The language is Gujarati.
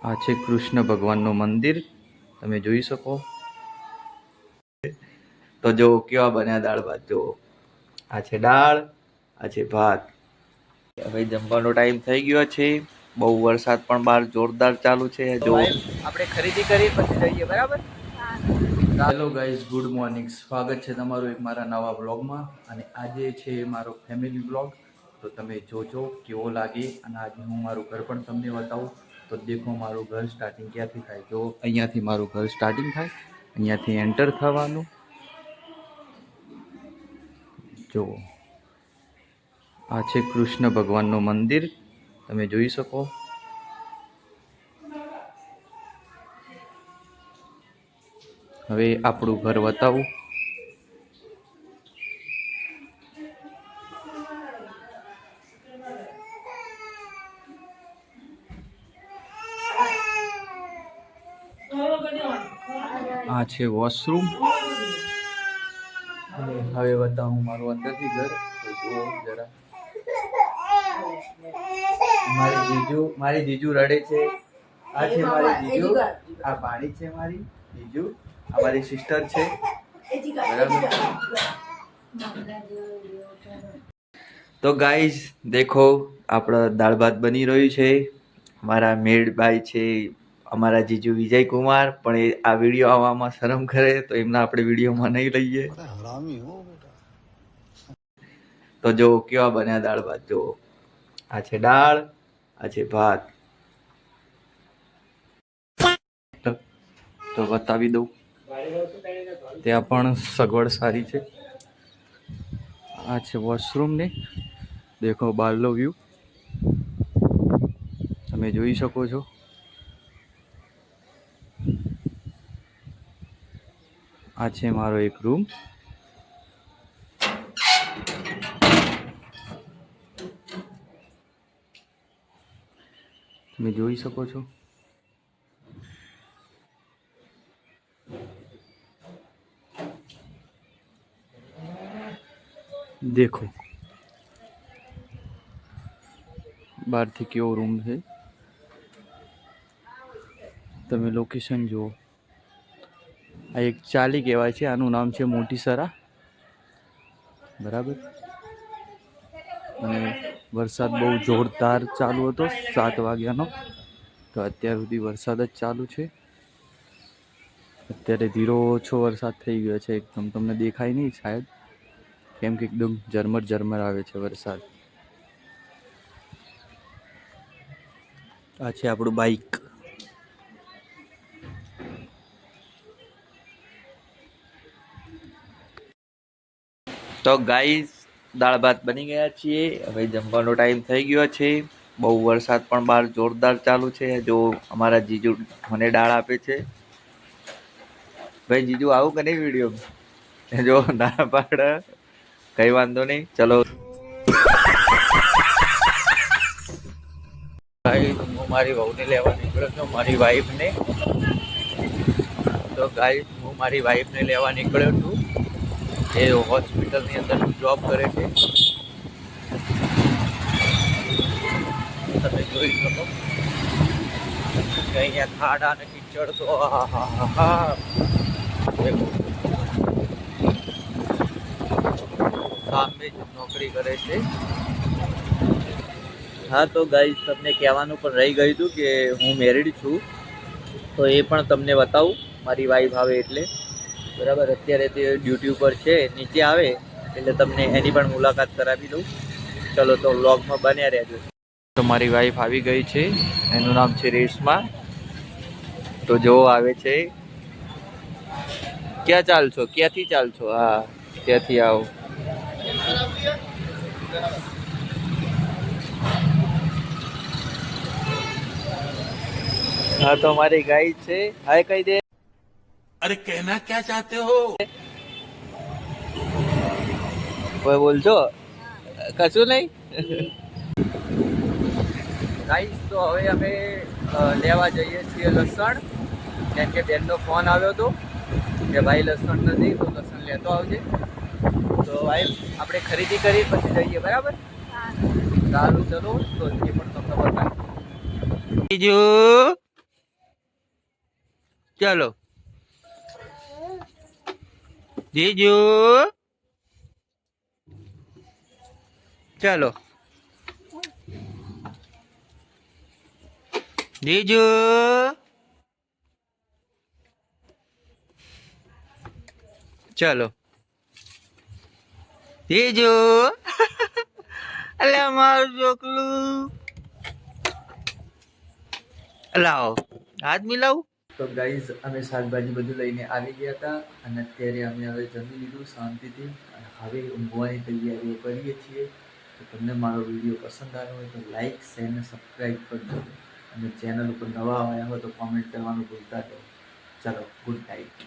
આ છે કૃષ્ણ ભગવાનનું મંદિર, તમે જોઈ શકો. તો જો કેવા બન્યા દાળ ભાત. જો આ છે દાળ, આ છે ભાત. હવે જમવાનો ટાઈમ થઈ ગયો છે. બહુ વરસાદ પણ બહાર જોરદાર ચાલુ છે. જો આપણે ખરીદી કરી પછી જઈએ, બરાબર. Hello guys, good morning. સ્વાગત છે તમારું એક મારા નવા બ્લોગમાં. અને આજે છે મારો ફેમિલી બ્લોગ. તો તમે જોજો કેવો લાગે. અને આજે હું મારું ઘર પણ તમને બતાવું. તો દેખો મારું ઘર સ્ટાર્ટિંગ ક્યાંથી થાય. તો અહીંયાથી મારું ઘર સ્ટાર્ટિંગ થાય, અહીંયાથી એન્ટર થવાનું. જો આ છે કૃષ્ણ ભગવાનનું મંદિર, તમે જોઈ શકો. હવે આપણું ઘર બતાવું. આ છે વોશરૂમ. અને હવે બતાવું મારું અંદરથી ઘર. તો જુઓ જરા, મારી જીજુ રડે છે. આ છે મારી જીજુ, આ પાણી છે મારી જીજુ, આ મારી સિસ્ટર છે, બરાબર. તો ગાઈઝ દેખો, આપણા દાળ ભાત બની રહ્યું છે. મારા મેળભાઈ છે, અમારા જીજુ વિજય કુમાર, પણ એ આ વિડીયો આવવામાં શરમ કરે, તો એમના આપણે વિડીયોમાં નહીં લઈએ. તો જો કેવા બન્યા દાળ ભાત. જો આ છે દાળ, આ છે ભાત. તો બતાવી દઉં, ત્યાં પણ સગવડ સારી છે. આ છે વોશરૂમ ને દેખો બહારનો વ્યૂ તમે જોઈ શકો છો. આ છે મારો એક રૂમ. તમે જોઈ શકો છો. દેખો બહારથી કેવો રૂમ છે. તમે લોકેશન જુઓ. આ એક ચાલી કહેવાય છે, આનું નામ છે મોટી સરા, બરાબર. અને વરસાદ બહુ જોરદાર ચાલુ હતો 7 વાગ્યાનો. તો અત્યાર સુધી વરસાદ જ ચાલુ છે. અત્યારે ધીરો ઓછો વરસાદ થઈ ગયો છે એકદમ. તમને દેખાય નહીં શાયદ, કેમ કે એકદમ ઝરમર ઝરમર આવે છે વરસાદ. આ છે આપણું બાઈક. તો ગાઈઝ દાળ ભાત બની ગયા છીએ. હવે જમવાનો ટાઈમ થઈ ગયો છે. બહુ વરસાદ પણ બહાર જોરદાર ચાલુ છે. જો અમારા જીજુ મને દાળ આપે છે. ભાઈ જીજુ આવું કે નહીં વિડીયો જો ના પાડે, કઈ વાંધો નહીં, ચલો. હું મારી વહુને લેવા નીકળ્યો છું, મારી વાઈફને. તો ગાઈઝ હું મારી વાઈફને લેવા નીકળ્યો છું. એ હોસ્પિટલની અંદર જોબ કરે છે, તમે જોઈ શકો. અહીંયા ખાડા અને કીચડ તો સામે જ નોકરી કરે છે. હા તો ગાઈઝ તમને કહેવાનું પણ રહી ગયું હતું કે હું મેરિડ છું. તો એ પણ તમને બતાવું, મારી વાઈફ આવે એટલે, બરાબર. અત્યારે તે ડ્યુટી ઉપર છે, નીચે આવે એટલે તમને એની પણ મુલાકાત કરાવી દઉં. ચલો તો વ્લોગમાં બન્યા રહેજો. તો મારી વાઈફ આવી ગઈ છે, એનું નામ છે રેશમા. તો જો આવે છે. ક્યાં ચાલશો, ક્યાંથી ચાલશો? હા ત્યાંથી આવો. हाँ तो हमारी गाइड से हाय कही दे। अरे कहना क्या चाहते हो? वो बोल दो कશું નહીં. ગાઈસ તો હવે અમે લેવા જઈએ છીએ લસણ, કેમ કે બેનનો ફોન આવ્યો હતો કે ભાઈ લસણ નથી તો લસણ લેતો આવજે. તો ભાઈ આપણે ખરીદી કરી પછી જઈએ, બરાબર. સારું ચલો, તો એ પણ તમને બતાવીએ. બીજું ચલો જીજુ, ચલો જીજુ, ચલો જીજુ. અલ્યા મારું ચોકલું, લાવો હાથ મિલાવું. તો ગાઈઝ અમે શાકભાજી બધું લઈને આવી ગયા હતા અને અત્યારે અમે હવે જમી લીધું શાંતિથી અને હવે ઊંઘવાની તૈયારીઓ કરીએ છીએ. તો તમને મારો વિડીયો પસંદ આવ્યો હોય તો લાઈક શેર અને સબસ્ક્રાઈબ કરજો અને ચેનલ ઉપર નવા આવ્યા હોય તો કોમેન્ટ કરવાનું ભૂલતા નહીં. ચલો ગુડ નાઇટ.